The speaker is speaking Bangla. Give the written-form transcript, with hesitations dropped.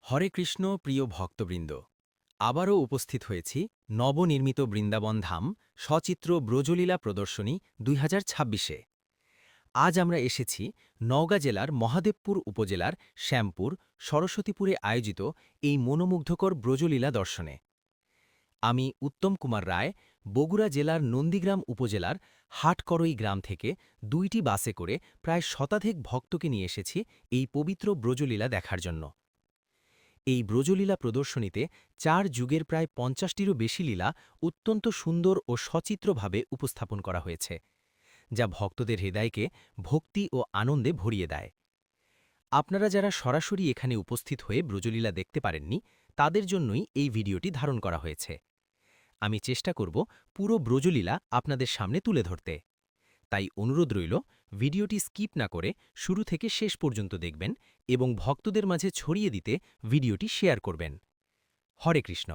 হরে কৃষ্ণ প্রিয় ভক্তবৃন্দ, আবারও উপস্থিত হয়েছি নবনির্মিত বৃন্দাবন ধাম সচিত্র ব্রজলীলা প্রদর্শনী 2026-এ। আজ আমরা এসেছি নওগাঁ জেলার মহাদেবপুর উপজেলার শ্যামপুর সরস্বতীপুরে আয়োজিত এই মনোমুগ্ধকর ব্রজলীলা দর্শনে। আমি উত্তম কুমার রায় বগুড়া জেলার নন্দীগ্রাম উপজেলার হাটকরই গ্রাম থেকে 2টি বাসে করে প্রায় শতাধিক ভক্তকে নিয়ে এসেছি এই পবিত্র ব্রজলীলা দেখার জন্য। এই ব্রজলীলা প্রদর্শনীতে 4 যুগের প্রায় 50টিরও বেশি লীলা অত্যন্ত সুন্দর ও সচিত্রভাবে উপস্থাপন করা হয়েছে, যা ভক্তদের হৃদয়কে ভক্তি ও আনন্দে ভরিয়ে দেয়। আপনারা যারা সরাসরি এখানে উপস্থিত হয়ে ব্রজলীলা দেখতে পারেননি, তাদের জন্যই এই ভিডিওটি ধারণ করা হয়েছে। আমি চেষ্টা করব পুরো ব্রজলীলা আপনাদের সামনে তুলে ধরতে। তাই অনুরোধ রইল, ভিডিওটি স্কিপ না করে শুরু থেকে শেষ পর্যন্ত দেখবেন এবং ভক্তদের মাঝে ছড়িয়ে দিতে ভিডিওটি শেয়ার করবেন। হরে কৃষ্ণ।